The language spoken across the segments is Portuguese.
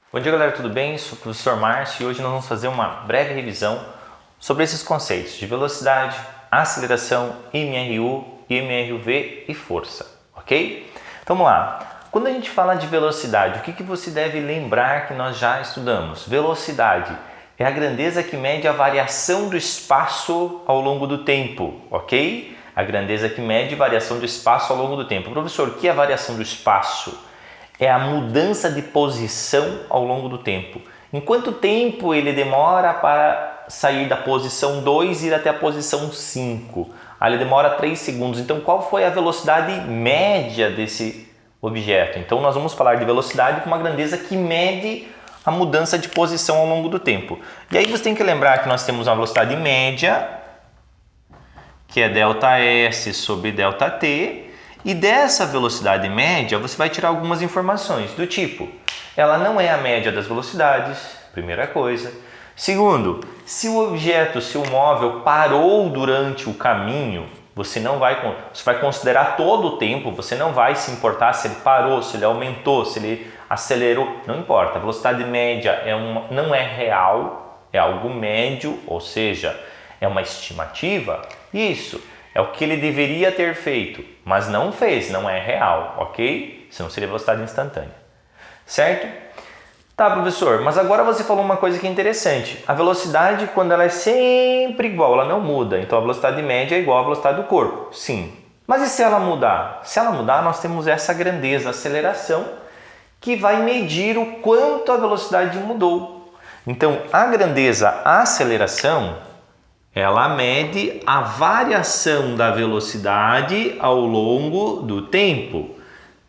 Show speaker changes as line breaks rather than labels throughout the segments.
Bom dia, galera, tudo bem? Sou o professor Márcio e hoje nós vamos fazer uma breve revisão sobre esses conceitos de velocidade, aceleração, MRU, MRV e força, ok? Então vamos lá. Quando a gente fala de velocidade, o que você deve lembrar que nós já estudamos? Velocidade é a grandeza que mede a variação do espaço ao longo do tempo, ok? A grandeza que mede a variação do espaço ao longo do tempo. Professor, o que é a variação do espaço? É a mudança de posição ao longo do tempo. Em quanto tempo ele demora para sair da posição 2 e ir até a posição 5? Ele demora 3 segundos. Então, qual foi a velocidade média desse objeto? Então, nós vamos falar de velocidade com uma grandeza que mede a mudança de posição ao longo do tempo. E aí você tem que lembrar que nós temos uma velocidade média, que é ΔS sobre ΔT. E dessa velocidade média, você vai tirar algumas informações do tipo, ela não é a média das velocidades, primeira coisa. Segundo, se o objeto, se o móvel parou durante o caminho, você vai considerar todo o tempo, você não vai se importar se ele parou, se ele aumentou, se ele acelerou, não importa. A velocidade média não é real, é algo médio, ou seja, é uma estimativa. Isso é o que ele deveria ter feito, mas não fez, não é real, ok? Senão seria velocidade instantânea, certo? Tá, professor, mas agora você falou uma coisa que é interessante. A velocidade, quando ela é sempre igual, ela não muda. Então a velocidade média é igual à velocidade do corpo, sim. Mas e se ela mudar? Se ela mudar, nós temos essa grandeza, aceleração, que vai medir o quanto a velocidade mudou. Então a grandeza, a aceleração, ela mede a variação da velocidade ao longo do tempo,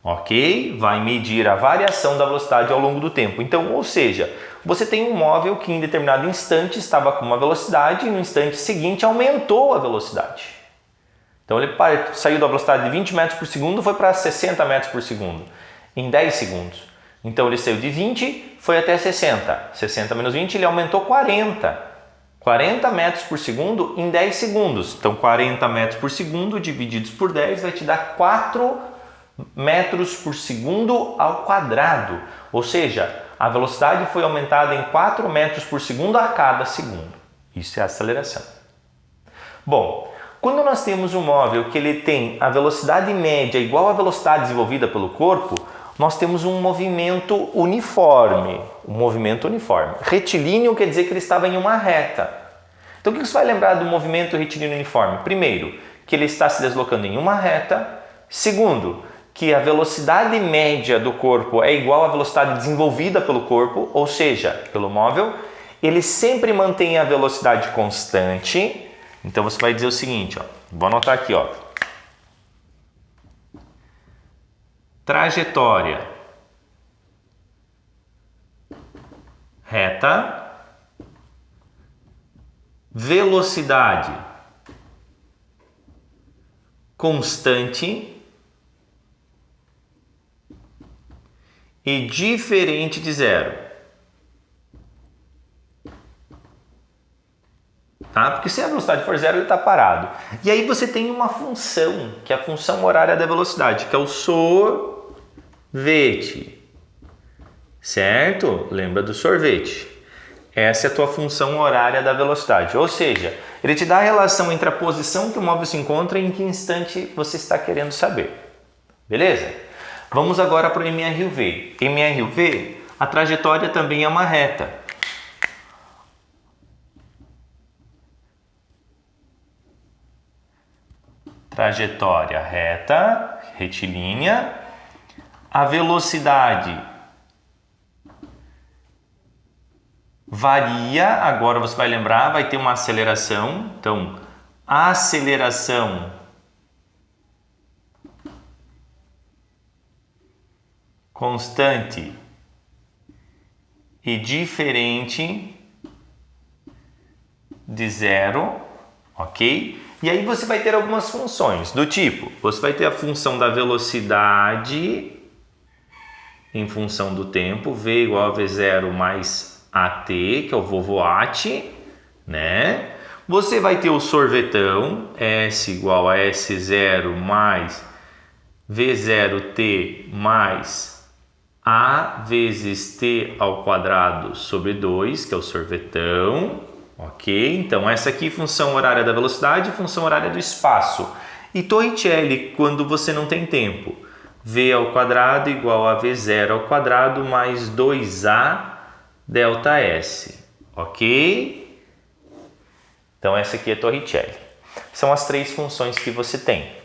ok? Vai medir a variação da velocidade ao longo do tempo. Então, ou seja, você tem um móvel que em determinado instante estava com uma velocidade e no instante seguinte aumentou a velocidade. Então, ele saiu da velocidade de 20 metros por segundo, foi para 60 metros por segundo em 10 segundos. Então, ele saiu de 20, foi até 60. 60 menos 20, ele aumentou 40 metros por segundo em 10 segundos. Então, 40 metros por segundo divididos por 10 vai te dar 4 metros por segundo ao quadrado. Ou seja, a velocidade foi aumentada em 4 metros por segundo a cada segundo. Isso é aceleração. Bom, quando nós temos um móvel que ele tem a velocidade média igual à velocidade desenvolvida pelo corpo, nós temos um movimento uniforme. Retilíneo quer dizer que ele estava em uma reta. Então, o que você vai lembrar do movimento retilíneo uniforme? Primeiro, que ele está se deslocando em uma reta. Segundo, que a velocidade média do corpo é igual à velocidade desenvolvida pelo corpo, ou seja, pelo móvel. Ele sempre mantém a velocidade constante. Então, você vai dizer o seguinte, vou anotar aqui, trajetória reta, velocidade constante e diferente de zero. Tá? Porque se a velocidade for zero, ele está parado. E aí você tem uma função, que é a função horária da velocidade, que é o sorvete. Certo? Lembra do sorvete. Essa é a tua função horária da velocidade. Ou seja, ele te dá a relação entre a posição que o móvel se encontra e em que instante você está querendo saber. Beleza? Vamos agora para o MRV. MRV, a trajetória também é uma reta. Trajetória reta, retilínea. A velocidade varia, agora você vai lembrar, vai ter uma aceleração. Então, a aceleração constante e diferente de zero, ok? E aí você vai ter algumas funções do tipo, você vai ter a função da velocidade em função do tempo, V igual a V0 mais AT, que é o vovoate, né? Você vai ter o sorvetão, S igual a S0 mais V0T mais A vezes T ao quadrado sobre 2, que é o sorvetão, ok? Então, essa aqui é função horária da velocidade e função horária do espaço. E Torricelli, quando você não tem tempo, V ao quadrado igual a V0 ao quadrado mais 2A delta S, ok? Então, essa aqui é Torricelli. São as três funções que você tem.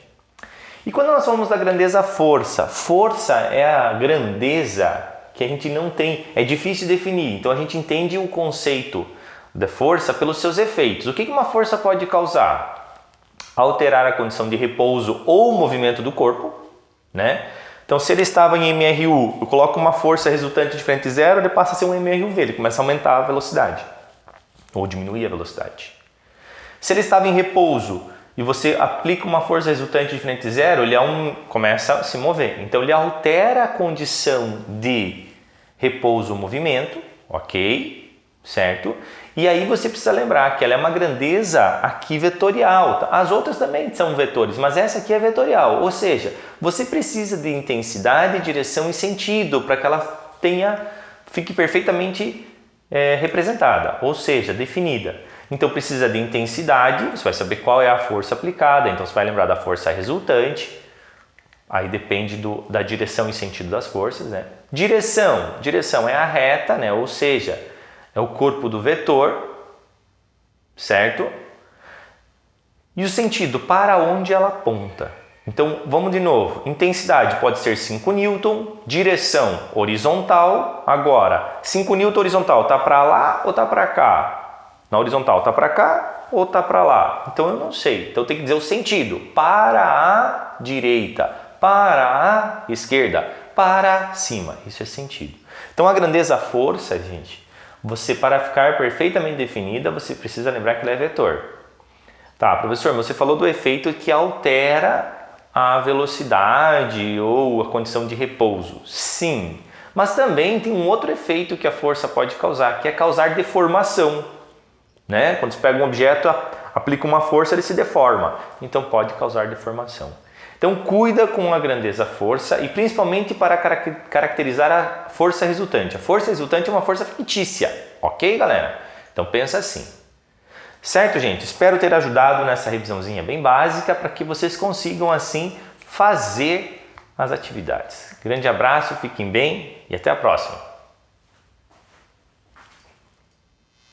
E quando nós falamos da grandeza força, força é a grandeza que a gente não tem, é difícil definir. Então a gente entende o conceito da força pelos seus efeitos. O que uma força pode causar? Alterar a condição de repouso ou movimento do corpo, né? Então se ele estava em MRU, eu coloco uma força resultante de frente zero, ele passa a ser um MRUV, ele começa a aumentar a velocidade ou diminuir a velocidade. Se ele estava em repouso, e você aplica uma força resultante de frente zero, ele começa a se mover. Então, ele altera a condição de repouso ou movimento, ok? Certo? E aí você precisa lembrar que ela é uma grandeza aqui vetorial. As outras também são vetores, mas essa aqui é vetorial. Ou seja, você precisa de intensidade, direção e sentido para que ela fique perfeitamente representada, ou seja, definida. Então precisa de intensidade, você vai saber qual é a força aplicada, então você vai lembrar da força resultante, aí depende da direção e sentido das forças, né? Direção é a reta, né? Ou seja, é o corpo do vetor, certo? E o sentido, para onde ela aponta. Então vamos de novo, intensidade pode ser 5 Newton, direção horizontal, agora 5 Newton horizontal, está para lá ou está para cá? Na horizontal está para cá ou está para lá? Então eu não sei. Então tem que dizer o sentido. Para a direita, para a esquerda, para cima. Isso é sentido. Então a grandeza força, gente, para ficar perfeitamente definida, você precisa lembrar que ela é vetor. Tá, professor, você falou do efeito que altera a velocidade ou a condição de repouso. Sim, mas também tem um outro efeito que a força pode causar, que é causar deformação. Né? Quando você pega um objeto, aplica uma força, ele se deforma. Então pode causar deformação. Então cuida com a grandeza força e principalmente para caracterizar a força resultante. A força resultante é uma força fictícia, ok, galera? Então pensa assim. Certo, gente? Espero ter ajudado nessa revisãozinha bem básica para que vocês consigam assim fazer as atividades. Grande abraço, fiquem bem e até a próxima.